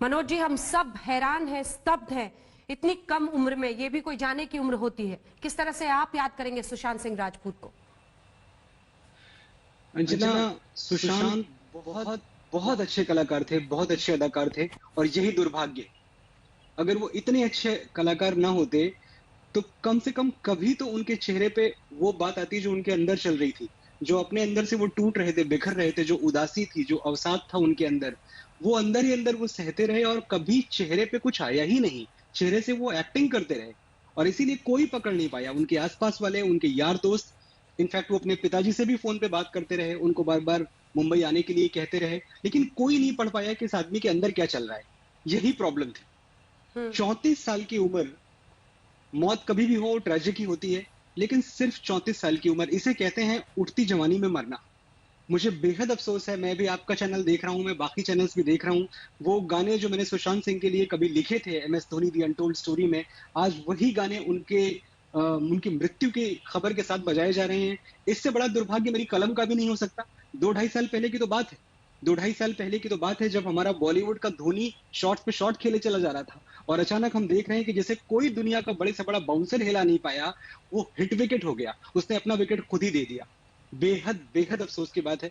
मनोज जी, हम सब हैरान हैं, स्तब्ध हैं। इतनी कम उम्र में, ये भी कोई जाने की उम्र होती है। किस तरह से आप याद करेंगे सुशांत सिंह राजपूत को? अंजना, सुशांत बहुत बहुत अच्छे कलाकार थे, बहुत अच्छे अदाकार थे। और यही दुर्भाग्य, अगर वो इतने अच्छे कलाकार ना होते तो कम से कम कभी तो उनके चेहरे पे वो बात आती जो उनके अंदर चल रही थी, जो अपने अंदर से वो टूट रहे थे, बिखर रहे थे, जो उदासी थी, जो अवसाद था उनके अंदर, वो अंदर ही अंदर वो सहते रहे और कभी चेहरे पे कुछ आया ही नहीं। चेहरे से वो एक्टिंग करते रहे और इसीलिए कोई पकड़ नहीं पाया। उनके आसपास वाले, उनके यार दोस्त, इनफैक्ट वो अपने पिताजी से भी फोन पे बात करते रहे, उनको बार बार मुंबई आने के लिए कहते रहे, लेकिन कोई नहीं पढ़ पाया कि इस आदमी के अंदर क्या चल रहा है। यही प्रॉब्लम थी। 34 साल की उम्र, मौत कभी भी हो ट्रेजिक ही होती है, लेकिन सिर्फ 34 साल की उम्र, इसे कहते हैं उठती जवानी में मरना। मुझे बेहद अफसोस है। मैं भी आपका चैनल देख रहा हूं, मैं बाकी चैनल्स भी देख रहा हूं। वो गाने जो मैंने सुशांत सिंह के लिए कभी लिखे थे MS Dhoni the untold story में, आज वही गाने उनकी मृत्यु की खबर के साथ बजाए जा रहे हैं। इससे बड़ा दुर्भाग्य मेरी कलम का भी नहीं हो सकता। 2-2.5 साल पहले की तो बात है। 2-2.5 साल पहले की तो बात है जब हमारा बॉलीवुड का धोनी शॉट पे शॉट खेले चला जा रहा था और अचानक हम देख रहे हैं कि जैसे कोई दुनिया का बड़े से बड़ा बाउंसर हिला नहीं पाया, वो हिट विकेट हो गया। उसने अपना विकेट खुद ही दे दिया। बेहद बेहद अफसोस की बात है।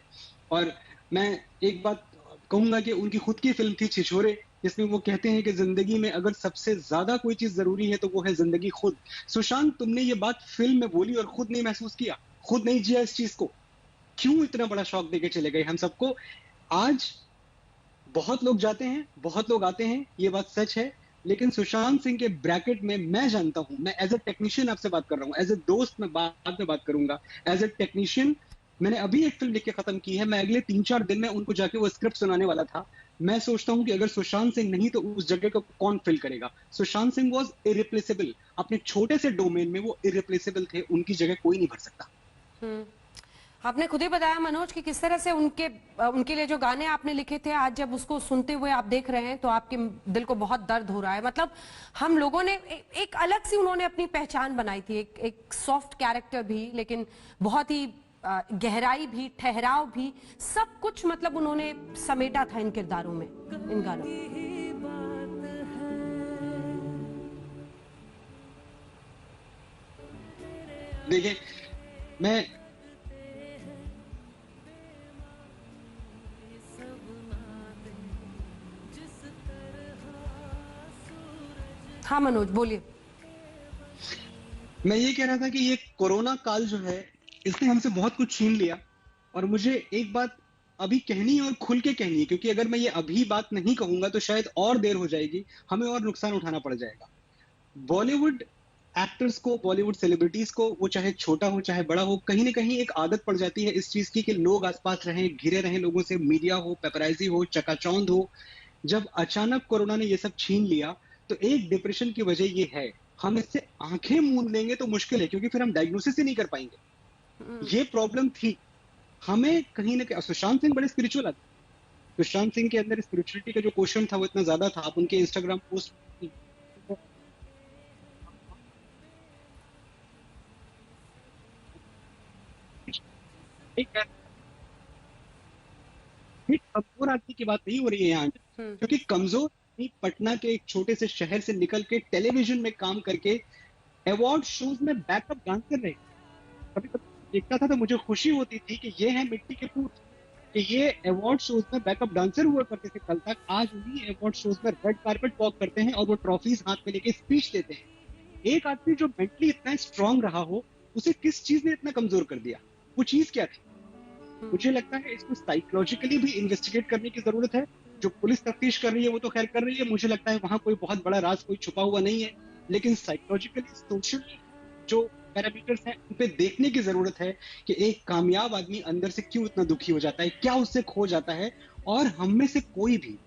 और मैं एक बात कहूंगा कि उनकी खुद की फिल्म थी छिछोरे, जिसमें वो कहते हैं कि जिंदगी में अगर सबसे ज्यादा कोई चीज जरूरी है तो वो है जिंदगी खुद। सुशांत, तुमने ये बात फिल्म में बोली और खुद नहीं महसूस किया, खुद नहीं जिया इस चीज को। क्यों इतना बड़ा शौक देके चले गए हम सबको? आज बहुत लोग जाते हैं, बहुत लोग आते हैं, ये बात सच है, लेकिन सुशांत सिंह के ब्रैकेट में मैं जानता हूं, मैं एज ए टेक्नीशियन आपसे बात कर रहा हूं, एज ए दोस्त मैं बाद में बात करूंगा। एज ए टेक्नीशियन मैंने अभी एक फिल्म लिख के खत्म की है। मैं अगले 3-4 दिन में उनको जाके वो स्क्रिप्ट सुनाने वाला था। मैं सोचता हूं कि अगर सुशांत सिंह नहीं तो उस जगह को कौन फिल करेगा। Sushant Singh was irreplaceable. अपने छोटे से डोमेन में वो इरिप्लेसेबल थे, उनकी जगह कोई नहीं भर सकता। आपने खुद ही बताया मनोज कि किस तरह से उनके लिए जो गाने आपने लिखे थे, आज जब उसको सुनते हुए आप देख रहे हैं तो आपके दिल को बहुत दर्द हो रहा है। मतलब हम लोगों ने एक अलग सी उन्होंने अपनी पहचान बनाई थी, एक सॉफ्ट कैरेक्टर भी, लेकिन बहुत ही गहराई भी, ठहराव भी, सब कुछ मतलब उन्होंने समेटा था इन किरदारों में, इन गानों में। देखिए, मैं हाँ मनोज बोलिए। मैं ये कह रहा था कि ये कोरोना काल जो है, इसने हमसे बहुत कुछ छीन लिया। और मुझे एक बात अभी कहनी है और खुल के कहनी है, क्योंकि अगर मैं ये अभी बात नहीं कहूंगा तो शायद और देर हो जाएगी, हमें और नुकसान उठाना पड़ जाएगा। बॉलीवुड एक्टर्स को, बॉलीवुड सेलिब्रिटीज को, वो चाहे छोटा हो चाहे बड़ा हो, कहीं ना कहीं एक आदत पड़ जाती है इस चीज की कि लोग आसपास रहें, घिरे रहें लोगों से, मीडिया हो, पेपराइजी हो, चकाचौंध हो। जब अचानक कोरोना ने ये सब छीन लिया तो एक डिप्रेशन की वजह ये है। हम इससे आंखें मूंद लेंगे तो मुश्किल है, क्योंकि फिर हम डायग्नोसिस ही नहीं कर पाएंगे। ये प्रॉब्लम थी हमें कहीं ना कहीं। सुशांत सिंह बड़े स्पिरिचुअल आदमी, सुशांत सिंह के अंदर स्पिरिचुअलिटी का जो क्वेश्चन था वो इतना ज्यादा था। आप उनके इंस्टाग्राम पोस्ट कमजोर आदमी की बात नहीं हो रही है यहाँ, क्योंकि कमजोर पटना के एक छोटे से शहर से निकल के टेलीविजन में काम करके अवार्ड शोज में बैकअप डांसर रहे। कभी कभी देखता था तो मुझे खुशी होती थी कि ये है मिट्टी के पूत, कि ये अवार्ड शोज में बैकअप डांसर हुआ करते थे कल तक, आज उन्हीं अवार्ड शोज में रेड कार्पेट वॉक करते हैं और वो ट्रॉफीज हाथ में लेके स्पीच देते हैं। एक आदमी जो मेंटली इतना स्ट्रांग रहा हो, उसे किस चीज ने इतना कमजोर कर दिया? वो चीज क्या थी? मुझे लगता है इसको साइकोलॉजिकली भी इन्वेस्टिगेट करने की जरूरत है। जो पुलिस तफ्तीश कर रही है वो तो खैर कर रही है, मुझे लगता है वहां कोई बहुत बड़ा राज कोई छुपा हुआ नहीं है, लेकिन साइकोलॉजिकली, सोशली जो पैरामीटर्स हैं उन पे देखने की जरूरत है कि एक कामयाब आदमी अंदर से क्यों इतना दुखी हो जाता है, क्या उससे खो जाता है। और हम में से कोई भी,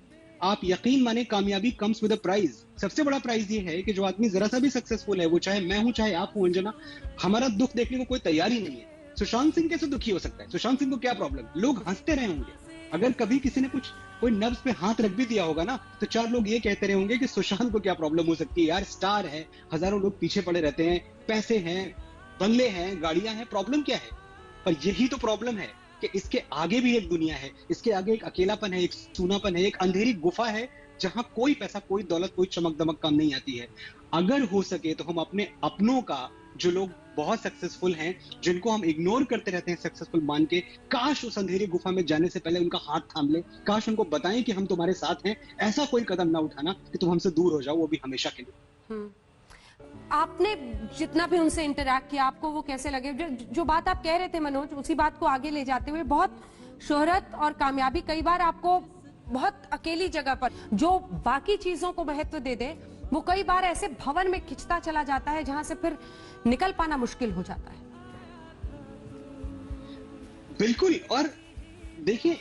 आप यकीन माने, कामयाबी कम्स विद अ प्राइज। सबसे बड़ा प्राइज ये है कि जो आदमी जरा सा भी सक्सेसफुल है, वो चाहे मैं हूं चाहे आप हूं अंजना, हमारा दुख देखने को कोई तैयार ही नहीं है। सुशांत सिंह कैसे दुखी हो सकता है? सुशांत सिंह को क्या प्रॉब्लम? लोग हंसते रहे होंगे। अगर कभी किसी ने कोई नब्ज पे हाथ रख भी दिया होगा ना, तो 4 लोग ये कहते रहे होंगे कि सुशांत को क्या प्रॉब्लम हो सकती है यार, स्टार है, हजारों लोग पीछे पड़े रहते हैं, पैसे हैं, बंगले हैं, गाड़ियां हैं, प्रॉब्लम क्या है? पर यही तो प्रॉब्लम है कि इसके आगे भी एक दुनिया है, इसके आगे एक अकेलापन है, एक सूनापन है, एक अंधेरी गुफा है जहां कोई पैसा, कोई दौलत, कोई चमक दमक काम नहीं आती है। अगर हो सके तो हम अपने अपनों का, जो लोग बहुत सक्सेसफुल हैं, जिनको हम इग्नोर करते रहते हैं सक्सेसफुल मान के, काश उस अंधेरी गुफा में जाने से पहले उनका हाथ थाम ले, काश उनको बताएं कि हम तुम्हारे साथ हैं। ऐसा कोई कदम ना उठाना कि तुम हमसे दूर हो जाओ, वो भी हमेशा के लिए। आपने जितना भी उनसे इंटरैक्ट किया, आपको वो कैसे लगे? जो बात आप कह रहे थे मनोज, उसी बात को आगे ले जाते हुए, बहुत शोहरत और कामयाबी कई बार आपको बहुत अकेली जगह पर, जो बाकी चीजों को महत्व दे दे, वो कई बार ऐसे भवन में खिंचता चला जाता है जहां से फिर निकल पाना मुश्किल हो जाता है। बिल्कुल। और देखिए,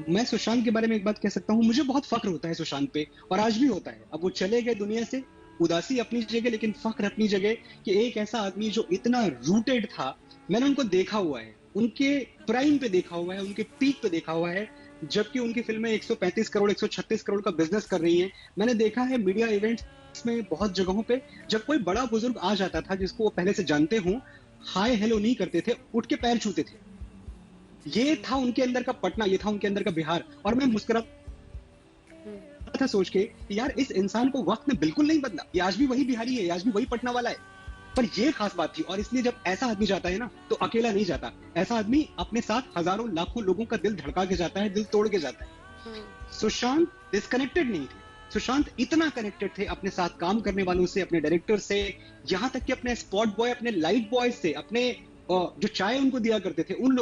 मैं सुशांत के बारे में एक बात कह सकता हूं, मुझे बहुत फक्र होता है सुशांत पे, और आज भी होता है। अब वो चले गए दुनिया से, उदासी अपनी जगह लेकिन फक्र अपनी जगह, कि एक ऐसा आदमी जो इतना रूटेड था। मैंने उनको देखा हुआ है, उनके प्राइम पे देखा हुआ है, उनके पीक पे देखा हुआ है, जबकि उनकी फिल्में 135 करोड़ 136 करोड़ का बिजनेस कर रही हैं। मैंने देखा है मीडिया इवेंट्स में बहुत जगहों पे, जब कोई बड़ा बुजुर्ग आ जाता था जिसको वो पहले से जानते हों, हाय हेलो नहीं करते थे, उठ के पैर छूते थे। ये था उनके अंदर का पटना, ये था उनके अंदर का बिहार। और मैं मुस्कुरा था सोच के, यार इस इंसान को वक्त ने बिल्कुल नहीं बदला, ये आज भी वही बिहारी है, आज भी वही पटना वाला है। पर ये खास बात थी। और इसलिए जब ऐसा आदमी जाता है ना, तो अकेला नहीं जाता। ऐसा आदमी अपने साथ हजारों लाखों लोगों का दिल धड़का के जाता है, दिल तोड़ के जाता है। सुशांत डिस्कनेक्टेड नहीं थे, सुशांत इतना कनेक्टेड थे अपने साथ काम करने वालों से, अपने डायरेक्टर से, यहां तक कि अपने स्पॉट बॉय, अपने लाइट बॉय से, अपने जो चाय उनको दिया करते थे उन